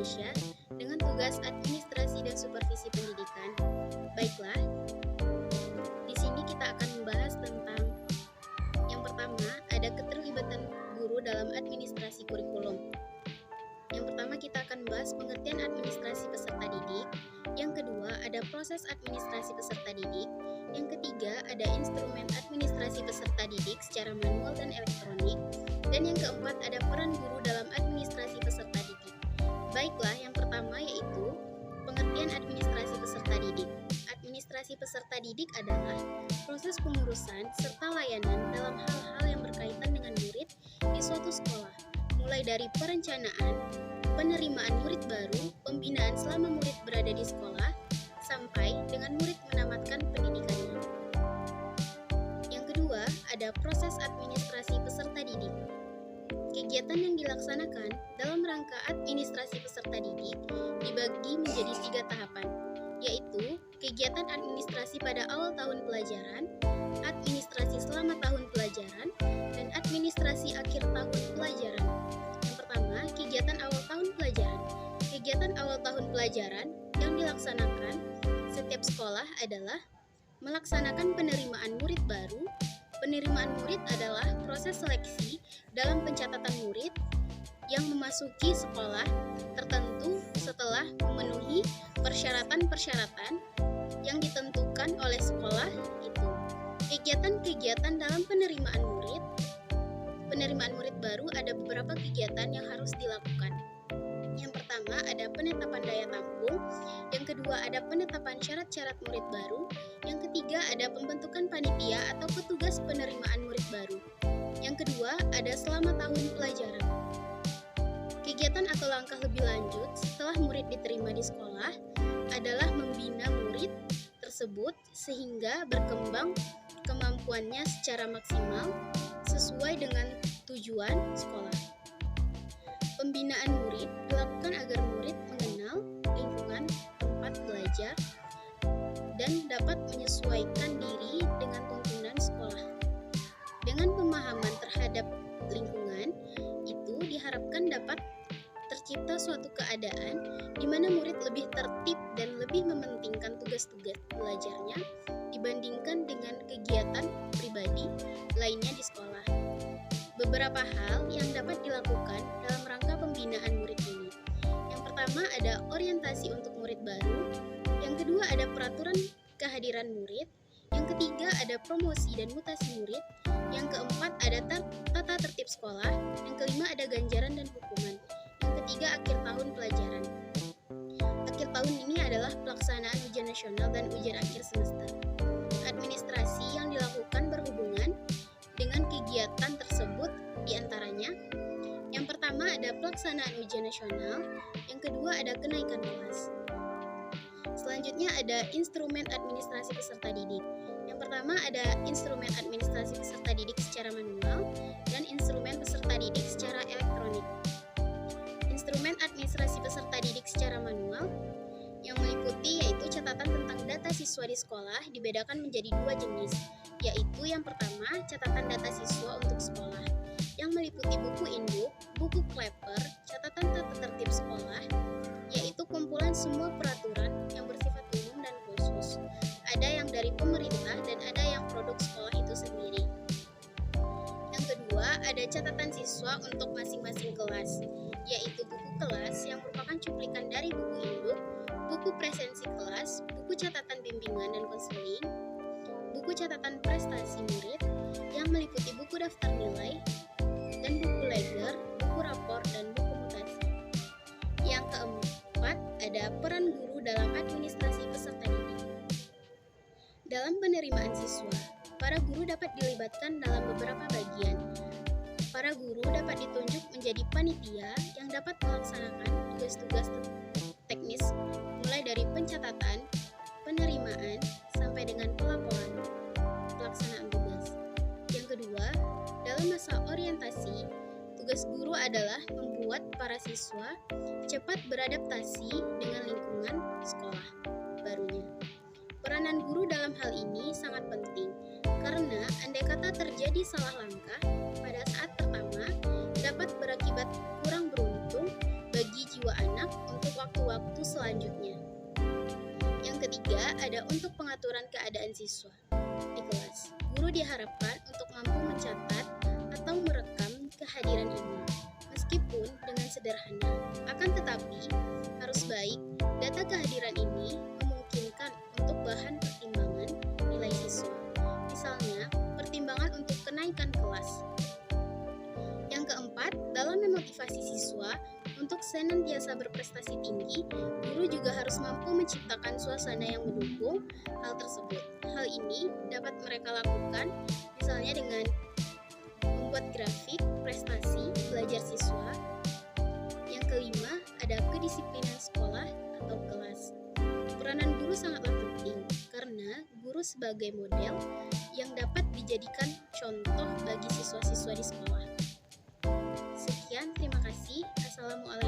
Indonesia dengan tugas administrasi dan supervisi pendidikan. Baiklah, di sini kita akan membahas tentang yang pertama, ada keterlibatan guru dalam administrasi kurikulum. Yang pertama kita akan membahas pengertian administrasi peserta didik. Yang kedua, ada proses administrasi peserta didik. Yang ketiga, ada instrumen administrasi peserta didik secara manual dan elektronik. Dan yang keempat, ada peran guru dalam administrasi peserta didik. Baiklah, yang pertama yaitu pengertian administrasi peserta didik. Administrasi peserta didik adalah proses pengurusan serta layanan dalam hal-hal yang berkaitan dengan murid di suatu sekolah, mulai dari perencanaan, penerimaan murid baru, pembinaan selama murid berada di sekolah, sampai dengan murid menamatkan pendidikannya. Yang kedua, ada proses administrasi peserta didik. Kegiatan yang dilaksanakan dalam rangka administrasi peserta didik dibagi menjadi 3 tahapan, yaitu kegiatan administrasi pada awal tahun pelajaran, administrasi selama tahun pelajaran, dan administrasi akhir tahun pelajaran. Yang pertama, kegiatan awal tahun pelajaran. Kegiatan awal tahun pelajaran yang dilaksanakan setiap sekolah adalah melaksanakan penerimaan murid baru. Penerimaan murid adalah proses seleksi dalam pencatatan murid yang memasuki sekolah tertentu setelah memenuhi persyaratan-persyaratan yang ditentukan oleh sekolah itu. Kegiatan-kegiatan dalam penerimaan murid baru ada beberapa kegiatan yang harus dilakukan. Yang pertama ada penetapan daya tampung, yang kedua ada penetapan syarat-syarat murid baru, yang ketiga ada pembentukan panitia atau petugas penerimaan murid baru. Yang kedua ada selama tahun pelajaran. Kegiatan atau langkah lebih lanjut setelah murid diterima di sekolah adalah membina murid tersebut sehingga berkembang kemampuannya secara maksimal sesuai dengan tujuan sekolah. Pembinaan murid dilakukan agar murid mengenal lingkungan tempat belajar dan dapat menyesuaikan diri dengan tuntunan sekolah. Dengan pemahaman terhadap lingkungan, itu diharapkan dapat tercipta suatu keadaan di mana murid lebih tertib dan lebih mementingkan tugas-tugas belajarnya dibandingkan dengan kegiatan pribadi lainnya di sekolah. Beberapa hal yang dapat dilakukan dalam rangka pembinaan murid ini. Yang pertama ada orientasi untuk murid baru, yang kedua ada peraturan kehadiran murid, yang ketiga ada promosi dan mutasi murid, yang keempat ada tata tertib sekolah, yang kelima ada ganjaran dan hukuman, yang ketiga akhir tahun pelajaran. Akhir tahun ini adalah pelaksanaan ujian nasional dan ujian akhir semester. Administrasi yang dilakukan berhubungan dengan kegiatan tersebut diantaranya yang pertama ada pelaksanaan ujian nasional, yang kedua ada kenaikan kelas. Selanjutnya ada instrumen administrasi peserta didik. Yang pertama ada instrumen administrasi peserta didik secara manual dan instrumen peserta didik secara elektronik. Instrumen administrasi peserta didik secara manual yang meliputi yaitu catatan tentang data siswa di sekolah dibedakan menjadi 2 jenis, yaitu yang pertama catatan data siswa untuk sekolah yang meliputi buku induk, buku kleper, catatan tata tertib sekolah, yaitu kumpulan semua peraturan yang bersifat umum dan khusus. Ada yang dari pemerintah dan ada yang produk sekolah itu sendiri. Yang kedua, ada catatan siswa untuk masing-masing kelas, yaitu buku kelas yang merupakan cuplikan dari buku induk, buku presensi kelas, buku catatan bimbingan dan konseling, buku catatan prestasi murid yang meliputi buku daftar nilai, dan buku ledger, buku rapor, dan buku mutasi. Yang keempat, ada peran guru dalam administrasi peserta didik. Dalam penerimaan siswa, para guru dapat dilibatkan dalam beberapa bagian. Para guru dapat ditunjuk menjadi panitia yang dapat melaksanakan tugas-tugas teknis mulai dari pencatatan, penerimaan, sampai dengan pelaporan pelaksanaan tugas. Yang kedua, dalam masa orientasi, tugas guru adalah membuat para siswa cepat beradaptasi dengan lingkungan sekolah barunya. Peranan guru dalam hal ini sangat penting, karena andai kata terjadi salah langkah pada saat pertama dapat berakibat kurang beruntung bagi jiwa anak untuk waktu-waktu selanjutnya. Yang ketiga, ada untuk pengaturan keadaan siswa di kelas. Guru diharapkan untuk mampu mencatat atau merekam kehadiran ini, meskipun dengan sederhana. Akan tetapi, harus baik, data kehadiran ini memungkinkan untuk bahan pertimbangan nilai siswa. Misalnya, pertimbangan untuk kenaikan kelas. Yang keempat, dalam memotivasi siswa untuk senantiasa berprestasi tinggi, guru juga harus mampu menciptakan suasana yang mendukung hal tersebut. Hal ini dapat mereka lakukan misalnya dengan membuat grafik prestasi belajar siswa. Yang kelima, ada kedisiplinan sekolah atau kelas. Peranan guru sangatlah penting karena guru sebagai model yang dapat dijadikan contoh bagi siswa-siswa di sekolah. Sekian, terima kasih. Assalamualaikum.